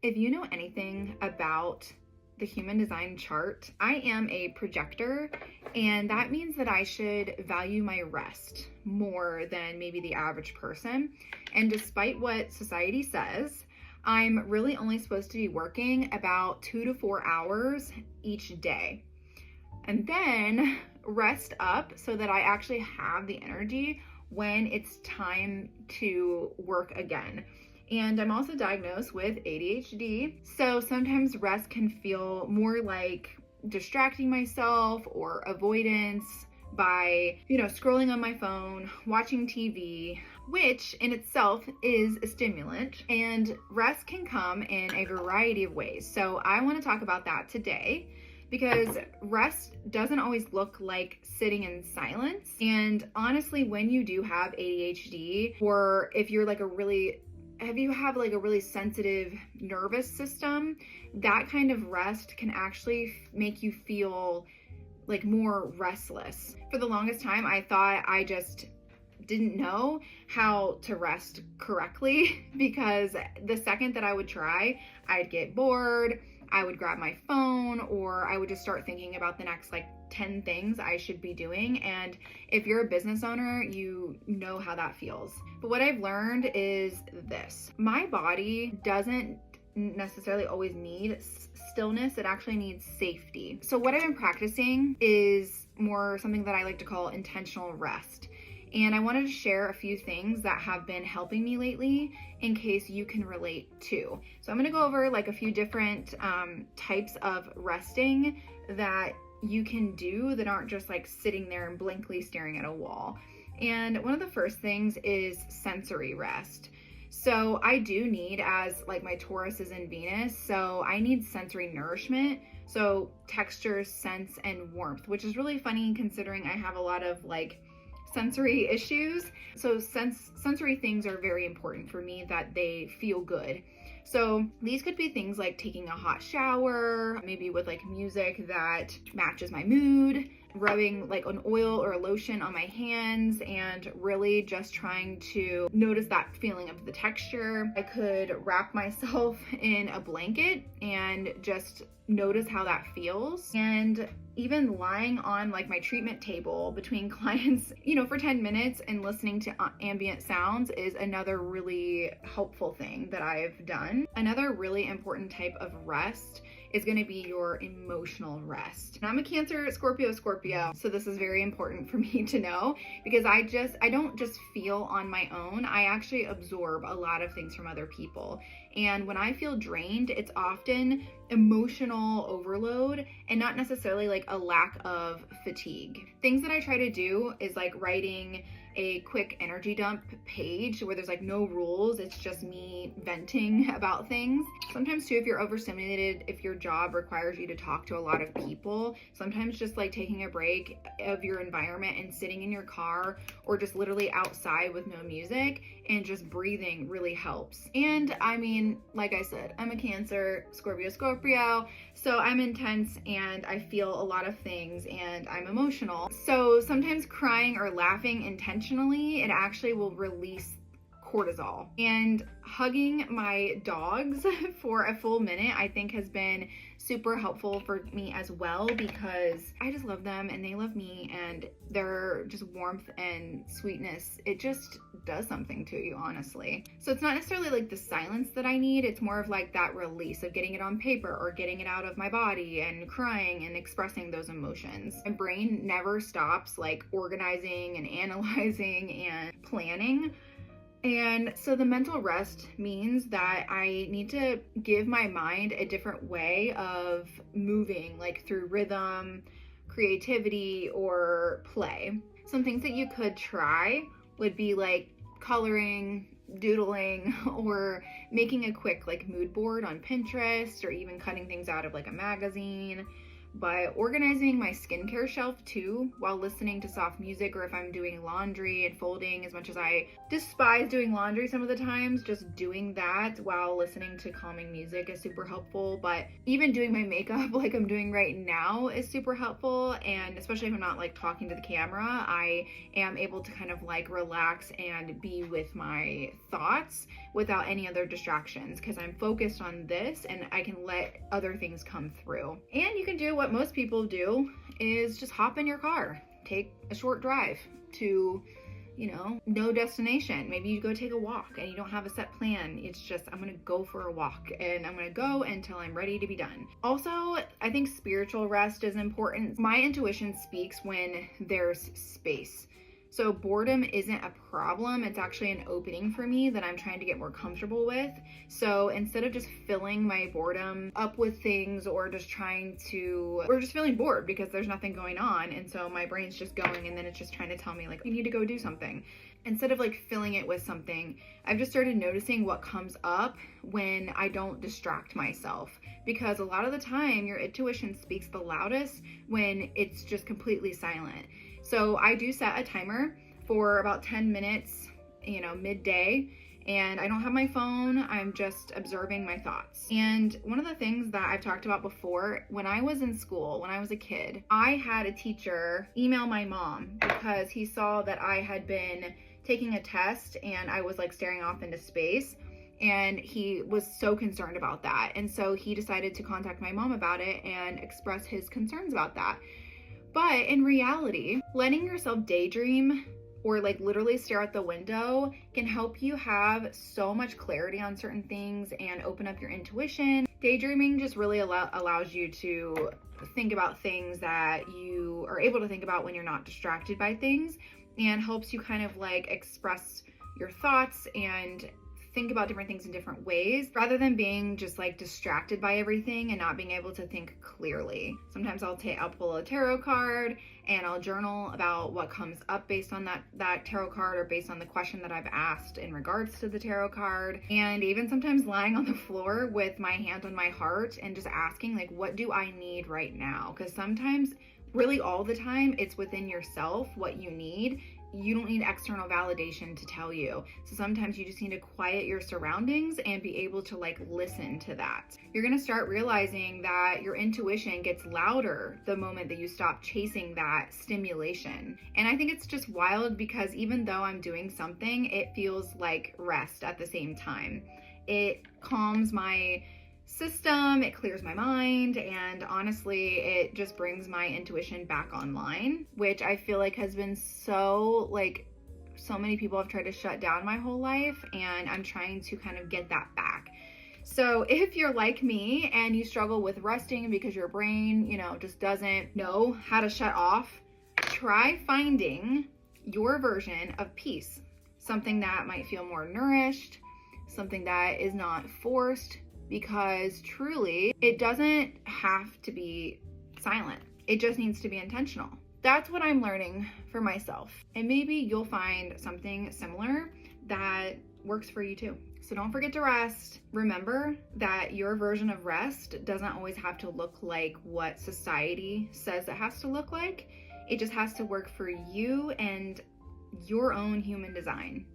If you know anything about the human design chart, I am a projector, and that means that I should value my rest more than maybe the average person. And despite what society says, I'm really only supposed to be working about 2 to 4 hours each day. And then rest up so that I actually have the energy when it's time to work again. And I'm also diagnosed with ADHD. So sometimes rest can feel more like distracting myself or avoidance by, scrolling on my phone, watching TV, which in itself is a stimulant. And rest can come in a variety of ways. So I want to talk about that today, because rest doesn't always look like sitting in silence. And honestly, when you do have ADHD, or if you're if you have like a really sensitive nervous system, that kind of rest can actually make you feel like more restless. For the longest time, I thought I just didn't know how to rest correctly, because the second that I would try, I'd get bored, I would grab my phone, or I would just start thinking about the next 10 things I should be doing. And if you're a business owner, you know how that feels. But what I've learned is this: my body doesn't necessarily always need stillness, it actually needs safety. So what I've been practicing is more something that I like to call intentional rest. And I wanted to share a few things that have been helping me lately in case you can relate too. So I'm going to go over a few different types of resting that you can do that aren't just sitting there and blankly staring at a wall. And one of the first things is sensory rest. So I do need, as my Taurus is in Venus, so I need sensory nourishment. So texture, sense, and warmth, which is really funny considering I have a lot of sensory issues. So sensory things are very important for me, that they feel good. So these could be things like taking a hot shower, maybe with music that matches my mood, rubbing an oil or a lotion on my hands, and really just trying to notice that feeling of the texture. I could wrap myself in a blanket and just notice how that feels. And even lying on my treatment table between clients, for 10 minutes and listening to ambient sounds is another really helpful thing that I've done. Another really important type of rest is going to be your emotional rest. And I'm a Cancer, Scorpio, so this is very important for me to know, because I don't just feel on my own. I actually absorb a lot of things from other people. And when I feel drained, it's often emotional overload and not necessarily a lack of fatigue. Things that I try to do is writing a quick energy dump page where there's no rules. It's just me venting about things. Sometimes too, if you're overstimulated, if your job requires you to talk to a lot of people, sometimes just taking a break of your environment and sitting in your car or just literally outside with no music and just breathing really helps. And I mean, like I said, I'm a Cancer, Scorpio, so I'm intense and I feel a lot of things and I'm emotional. So sometimes crying or laughing intentionally, it actually will release cortisol. And hugging my dogs for a full minute, I think, has been super helpful for me as well, because I just love them and they love me, and their just warmth and sweetness, it just does something to you, honestly. So it's not necessarily the silence that I need, it's more of that release of getting it on paper or getting it out of my body and crying and expressing those emotions. My brain never stops organizing and analyzing and planning. And so the mental rest means that I need to give my mind a different way of moving, through rhythm, creativity, or play. Some things that you could try would be coloring, doodling, or making a quick mood board on Pinterest, or even cutting things out of a magazine. but organizing my skincare shelf too while listening to soft music, or if I'm doing laundry and folding, as much as I despise doing laundry some of the times, just doing that while listening to calming music is super helpful. But even doing my makeup like I'm doing right now is super helpful, and especially if I'm not like talking to the camera, I am able to kind of like relax and be with my thoughts without any other distractions, because I'm focused on this and I can let other things come through. And you can do what most people do, is just hop in your car, take a short drive to, no destination. Maybe you go take a walk and you don't have a set plan. It's just, I'm gonna go for a walk and I'm gonna go until I'm ready to be done. Also, I think spiritual rest is important. My intuition speaks when there's space. So boredom isn't a problem. It's actually an opening for me that I'm trying to get more comfortable with. So instead of just filling my boredom up with things, or just feeling bored because there's nothing going on, and so my brain's just going and then it's just trying to tell me like, you need to go do something. Instead of like filling it with something, I've just started noticing what comes up when I don't distract myself. Because a lot of the time your intuition speaks the loudest when it's just completely silent. So I do set a timer for about 10 minutes, midday, and I don't have my phone. I'm just observing my thoughts. And one of the things that I've talked about before, when I was in school, when I was a kid, I had a teacher email my mom because he saw that I had been taking a test and I was like staring off into space. And he was so concerned about that. And so he decided to contact my mom about it and express his concerns about that. But in reality, letting yourself daydream or like literally stare out the window can help you have so much clarity on certain things and open up your intuition. Daydreaming just really allows you to think about things that you are able to think about when you're not distracted by things, and helps you kind of like express your thoughts and think about different things in different ways, rather than being just like distracted by everything and not being able to think clearly. Sometimes I'll pull a tarot card and I'll journal about what comes up based on that tarot card, or based on the question that I've asked in regards to the tarot card. And even sometimes lying on the floor with my hand on my heart and just asking like, what do I need right now? Because sometimes, really all the time, it's within yourself what you need. You don't need external validation to tell you. So sometimes you just need to quiet your surroundings and be able to like listen to that. You're gonna start realizing that your intuition gets louder the moment that you stop chasing that stimulation. And I think it's just wild, because even though I'm doing something, it feels like rest at the same time. It calms my system, it clears my mind, and honestly, it just brings my intuition back online, which I feel like has been so many people have tried to shut down my whole life, and I'm trying to kind of get that back. So if you're like me and you struggle with resting because your brain, just doesn't know how to shut off, try finding your version of peace, something that might feel more nourished, something that is not forced. Because truly, it doesn't have to be silent. It just needs to be intentional. That's what I'm learning for myself. And maybe you'll find something similar that works for you too. So don't forget to rest. Remember that your version of rest doesn't always have to look like what society says it has to look like. It just has to work for you and your own human design.